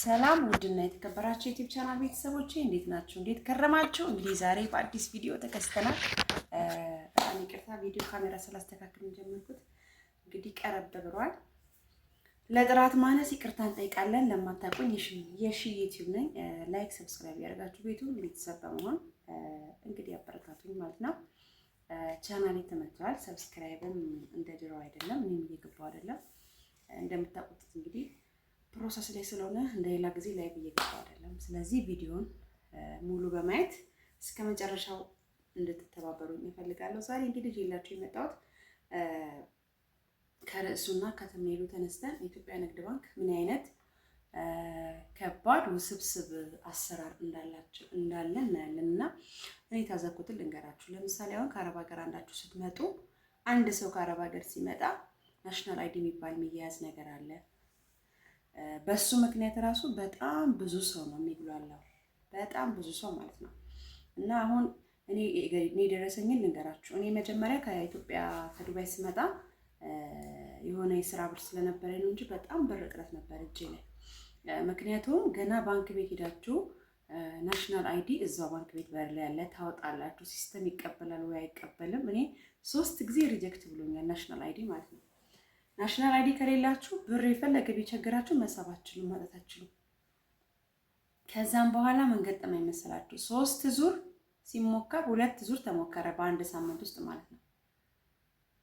ሰላም ውድና የተከበራችሁ ዩቲዩብ ቻናል ቤተሰቦቼ እንዴት ናችሁ? እንዴት ከረማችሁ? እንግዲህ ዛሬ በአዲስ ቪዲዮ ተከስተናል። በጣም ይቅርታ ቪዲዮ ካሜራ ስላስተካክልን ጀመርኩት። እንግዲህ ቀረብ ብሏል። ለጥራት ማነስ ይቅርታ እንጠይቃለን። ለማታውቁኝ የሺ ዩቲዩብ ነኝ። ላይክ ሰብስክራይብ ያደርጋችሁ ቤቱን ቤተሰብ በመሆን እንግዲህ አበረታቱኝ ማለት ነው። ቻናሌ ተመቷል። ሰብስክራይብም እንደ ድሮ አይደለም፣ እኔም እየገባው አይደለም። እንደምታውቁት እንግዲህ ፕሮሰስ ላይ ስለሆነ እንደሌላ ጊዜ ላይቭ እየገባው አይደለም። ስለዚህ ቪዲዮን ሙሉ በማየት እስከ መጨረሻው እንድትተባበሩኝ እፈልጋለሁ። ዛሬ እንግዲህ ይዤላችሁ የመጣሁት ከርዕሱና ከተሜሉ ተነስተን የኢትዮጵያ ንግድ ባንክ ምን አይነት ከባድ ውስብስብ አሰራር እንዳለ እናያለን እና እኔ ታዘብኩትን ልንገራችሁ። ለምሳሌ አሁን ከአረብ ሀገር አንዳችሁ ስትመጡ አንድ ሰው ከአረብ ሀገር ሲመጣ ናሽናል አይዲ የሚባል የሚያያዝ ነገር አለ። በሱ ምክንያት ራሱ በጣም ብዙ ሰው ነው የሚጉላላው፣ በጣም ብዙ ሰው ማለት ነው። እና አሁን እኔ የደረሰኝን ልንገራችሁ። እኔ መጀመሪያ ከኢትዮጵያ ከዱባይ ስመጣ የሆነ የስራ ብር ስለነበረ ነው እንጂ በጣም ብር እጥረት ነበር እጄ ላይ። ምክንያቱም ገና ባንክ ቤት ሄዳችሁ ናሽናል አይዲ እዛው ባንክ ቤት በር ላይ ያለ ታወጣላችሁ። ሲስተም ይቀበላል ወይ አይቀበልም። እኔ 3 ጊዜ ሪጀክት ብሎኛል ናሽናል አይዲ ማለት ነው። ናሽናል አይዲ ከሌላችሁ ብር የፈለገ ቢቸግራችሁ መሳብ አትችሉም፣ ማውጣት አትችሉም። ከዛም በኋላ ምን ገጠመኝ መሰላችሁ? 3 ዙር ሲሞከር 2 ዙር ተሞከረ በአንድ ሳምንት ውስጥ ማለት ነው።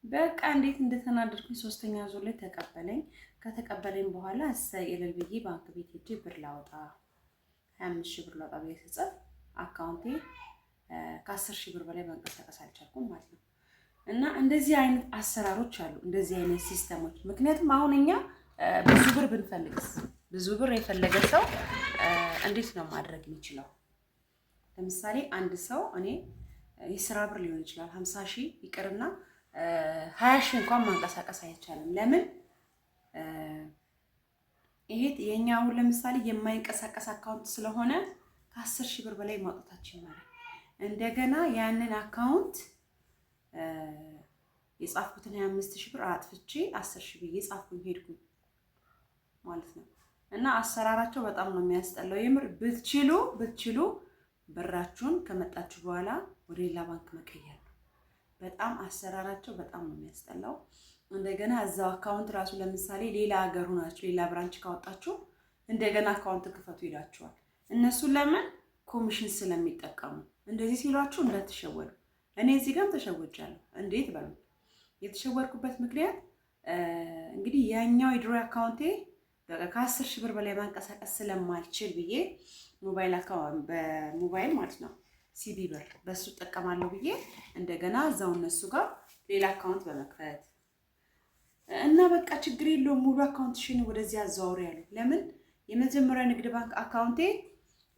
በቃ እንዴት እንደተናደድኩኝ 3ኛ ዙር ላይ ተቀበለኝ። ከተቀበለኝ በኋላ እሰይ እልል ብዬ ባንክ ቤት ሄጄ ብር ላወጣ 25,000 ብር ላወጣ ብዬ ስጽፍ አካውንቴ ከ10,000 ብር በላይ መንቀሳቀስ አልቻልኩም ማለት ነው። እና እንደዚህ አይነት አሰራሮች አሉ፣ እንደዚህ አይነት ሲስተሞች። ምክንያቱም አሁን እኛ ብዙ ብር ብንፈልግስ፣ ብዙ ብር የፈለገ ሰው እንዴት ነው ማድረግ የሚችለው? ለምሳሌ አንድ ሰው እኔ የስራ ብር ሊሆን ይችላል 50,000 ይቅርና 20,000 እንኳን ማንቀሳቀስ አይቻልም። ለምን? ይሄ የኛ አሁን ለምሳሌ የማይንቀሳቀስ አካውንት ስለሆነ ከ10,000 ብር በላይ ማውጣታችን ማለት እንደገና ያንን አካውንት የጻፍኩትን 25,000 ብር አጥፍቼ 10,000 ብዬ ጻፍኩኝ ሄድኩኝ ማለት ነው። እና አሰራራቸው በጣም ነው የሚያስጠላው። የምር ብትችሉ ብራችሁን ከመጣችሁ በኋላ ወደ ሌላ ባንክ መቀየር ነው። በጣም አሰራራቸው በጣም ነው የሚያስጠላው። እንደገና እዛው አካውንት ራሱ ለምሳሌ ሌላ ሀገር ሆናችሁ ሌላ ብራንች ካወጣችሁ እንደገና አካውንት ክፈቱ ይላችኋል። እነሱ ለምን? ኮሚሽን ስለሚጠቀሙ። እንደዚህ ሲሏችሁ እንዳትሸወዱ። እኔ እዚህ ጋርም ተሸወጃለሁ። እንዴት በሉ? የተሸወድኩበት ምክንያት እንግዲህ ያኛው የድሮ አካውንቴ በቃ ከ10,000 ብር በላይ ማንቀሳቀስ ስለማልችል ብዬ በሞባይል ማለት ነው ሲቢ ብር በሱ እጠቀማለሁ ብዬ እንደገና እዛው እነሱ ጋር ሌላ አካውንት በመክፈት እና በቃ ችግር የለውም ሙሉ አካውንትሽን ወደዚህ አዘዋውሪ ያሉ። ለምን? የመጀመሪያ ንግድ ባንክ አካውንቴ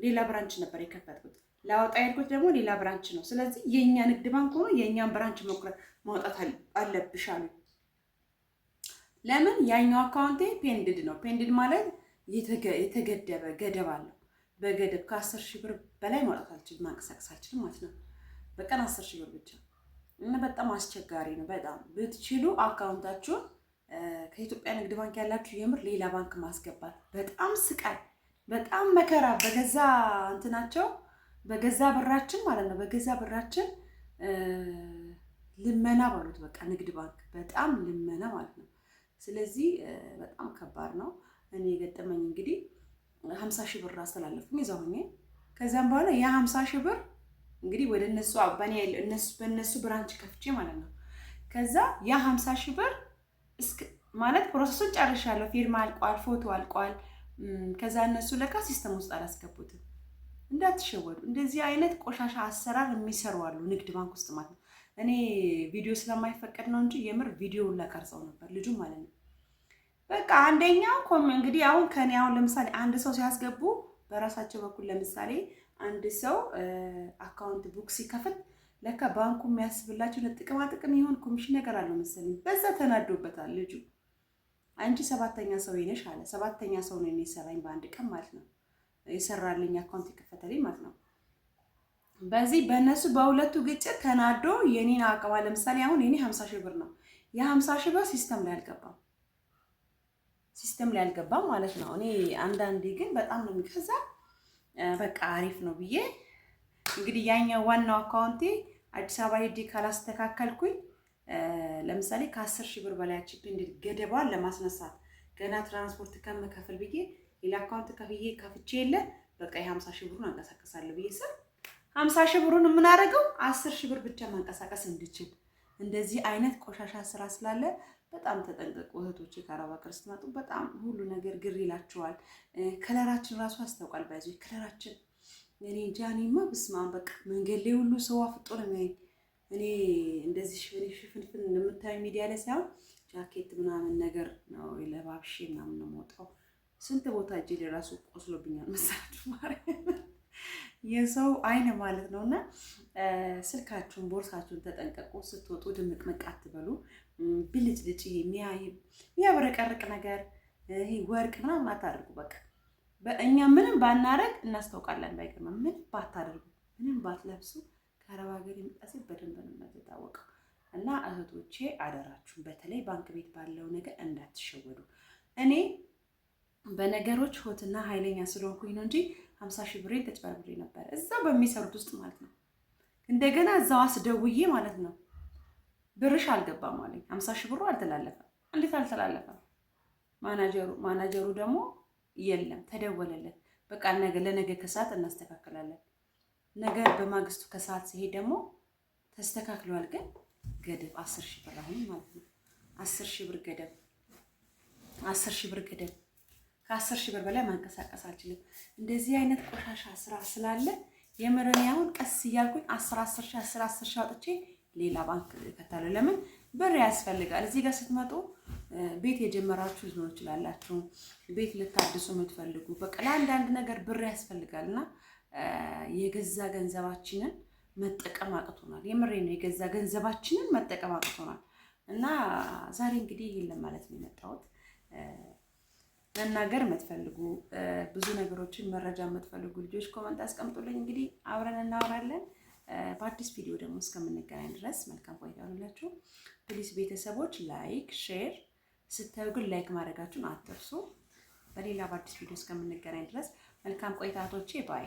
ሌላ ብራንች ነበር የከፈትኩት፣ ላወጣ ያልኩት ደግሞ ሌላ ብራንች ነው። ስለዚህ የኛ ንግድ ባንክ ሆኖ የኛን ብራንች ማውጣት አለብሽ አሉ። ለምን? ያኛው አካውንቴ ፔንድድ ነው። ፔንድድ ማለት የተገደበ ገደብ አለው። በገደብ ከ10,000 ብር በላይ ማውጣት አልችልም፣ ማንቀሳቀስ አልችልም ማለት ነው። በቀን 10,000 ብር ብቻ እና በጣም አስቸጋሪ ነው። በጣም ብትችሉ አካውንታችሁን ከኢትዮጵያ ንግድ ባንክ ያላችሁ የምር ሌላ ባንክ ማስገባት በጣም ስቃይ፣ በጣም መከራ። በገዛ እንትናቸው በገዛ ብራችን ማለት ነው። በገዛ ብራችን ልመና ባሉት በቃ ንግድ ባንክ በጣም ልመና ማለት ነው። ስለዚህ በጣም ከባድ ነው። እኔ የገጠመኝ እንግዲህ 50,000 ብር አስተላለፍኩኝ እዛው ሆኜ። ከዛም በኋላ ያ 50,000 ብር እንግዲህ ወደ እነሱ በእነሱ ብራንች ከፍቼ ማለት ነው። ከዛ ያ 50,000 ብር ማለት ፕሮሰሱን ጨርሻለሁ። ፊርማ አልቋል፣ ፎቶ አልቋል። ከዛ እነሱ ለካ ሲስተም ውስጥ አላስገቡትም። እንዳትሸወዱ። እንደዚህ አይነት ቆሻሻ አሰራር የሚሰሩ አሉ ንግድ ባንክ ውስጥ ማለት ነው። እኔ ቪዲዮ ስለማይፈቀድ ነው እንጂ የምር ቪዲዮውን ላቀርጸው ነበር ልጁ ማለት ነው። በቃ አንደኛው እንግዲህ አሁን ከኔ አሁን ለምሳሌ አንድ ሰው ሲያስገቡ በራሳቸው በኩል ለምሳሌ አንድ ሰው አካውንት ቡክ ሲከፍት ለካ ባንኩ የሚያስብላቸው ለጥቅማ ጥቅም ይሆን ኮሚሽን ነገር አለው መሰለኝ። በዛ ተናዶበታል ልጁ። አንቺ 7ኛ ሰው ነሽ አለ። 7ኛ ሰው ነው የሚሰራኝ በአንድ ቀን ማለት ነው የሰራልኝ አካውንት ይከፈተልኝ ማለት ነው። በዚህ በእነሱ በሁለቱ ግጭት ተናዶ የኔን አቀባ ለምሳሌ አሁን የኔ 50,000 ብር ነው። ያ 50,000 ብር ሲስተም ላይ አልገባም። ሲስተም ላይ አልገባም ማለት ነው። እኔ አንዳንዴ ግን በጣም ነው የሚከዛ በቃ አሪፍ ነው ብዬ እንግዲህ ያኛው ዋናው አካውንቴ አዲስ አበባ ሄጄ ካላስተካከልኩኝ ለምሳሌ ከ10 ሺህ ብር በላይ ቺፕ እንዴት ገደቧን ለማስነሳት ገና ትራንስፖርት ከምከፍል ብዬ ሌላ አካውንት ከፍቼ የለ በቃ የ50 ሺህ ብሩን አንቀሳቀሳለሁ ብዬ ስል 50 ሺህ ብሩን ምን አደረገው 10 ሺህ ብር ብቻ ማንቀሳቀስ እንድችል እንደዚህ አይነት ቆሻሻ ስራ ስላለ በጣም ተጠንቀቁ እህቶቼ። ከአረብ ሀገር ስትመጡ በጣም ሁሉ ነገር ግር ይላችኋል። ከለራችን ራሱ ያስታውቃል። ባይዞ ከለራችን እኔ ጃኒማ ብስማን በቃ መንገድ ላይ ሁሉ ሰው አፍጦ ነው የሚያየኝ። እኔ እንደዚህ ሽፍንፍን እንደምታዩ ሚዲያ ላይ ሳይሆን ጃኬት ምናምን ነገር ነው ለባብሼ ምናምን ነው የምወጣው። ስንት ቦታ እጄ ላይ ራሱ ቆስሎብኛል መሰላችሁ ማለት የሰው አይን ማለት ነውና ስልካችሁን ቦርሳችሁን ተጠንቀቁ። ስትወጡ ድምቅምቅ አትበሉ። ብልጭልጭ የሚያብረቀርቅ ነገር ይሄ ወርቅ ምናምን አታድርጉ። በቃ በእኛ ምንም ባናረግ እናስታውቃለን። ባይገርም ምን ባታደርጉ ምንም ባትለብሱ ከአረብ ሀገር የመጣ ሴት በደንብ ነው የምትታወቀው። እና እህቶቼ አደራችሁን በተለይ ባንክ ቤት ባለው ነገር እንዳትሸወዱ። እኔ በነገሮች ሆትና ኃይለኛ ስለሆንኩኝ ነው እንጂ 50 ሺህ ብሬን ተጭበርብሬ ነበር እዛው በሚሰሩት ውስጥ ማለት ነው። እንደገና እዛው አስደውዬ ማለት ነው ብርሽ አልገባም አለኝ። 50 ሺህ ብሩ አልተላለፈም። እንዴት አልተላለፈም? ማናጀሩ ደግሞ የለም ተደወለለት። በቃ ለነገ ከሰዓት እናስተካክላለን። ነገር በማግስቱ ከሰዓት ሲሄድ ደግሞ ተስተካክሏል፣ ግን ገደብ 10 ሺህ ብር አሁን ማለት ነው 10 ሺህ ብር ገደብ 10 ሺህ ብር ገደብ ከ10 ሺህ ብር በላይ ማንቀሳቀስ አልችልም። እንደዚህ አይነት ቆሻሻ ስራ ስላለ የምረኔ አሁን ቀስ እያልኩኝ 10 ሺህ አውጥቼ ሌላ ባንክ ከታለ። ለምን ብር ያስፈልጋል። እዚህ ጋር ስትመጡ ቤት የጀመራችሁ ሊሆን ይችላላችሁ፣ ቤት ልታድሱ የምትፈልጉ በቃ ለአንዳንድ ነገር ብር ያስፈልጋልና የገዛ ገንዘባችንን መጠቀም አቅቶናል። የምሬ ነው። የገዛ ገንዘባችንን መጠቀም አቅቶናል። እና ዛሬ እንግዲህ ይሄን ለማለት ነው የመጣሁት። መናገር የምትፈልጉ ብዙ ነገሮችን መረጃ የምትፈልጉ ልጆች ኮመንት አስቀምጡልኝ። እንግዲህ አብረን እናወራለን። በአዲስ ቪዲዮ ደግሞ እስከምንገናኝ ድረስ መልካም ቆይታ ይሁንላችሁ። ፕሊስ ቤተሰቦች ላይክ፣ ሼር ስታዩ ግን ላይክ ማድረጋችሁን አትርሱ። በሌላ በአዲስ ቪዲዮ እስከምንገናኝ ድረስ መልካም ቆይታቶቼ ባይ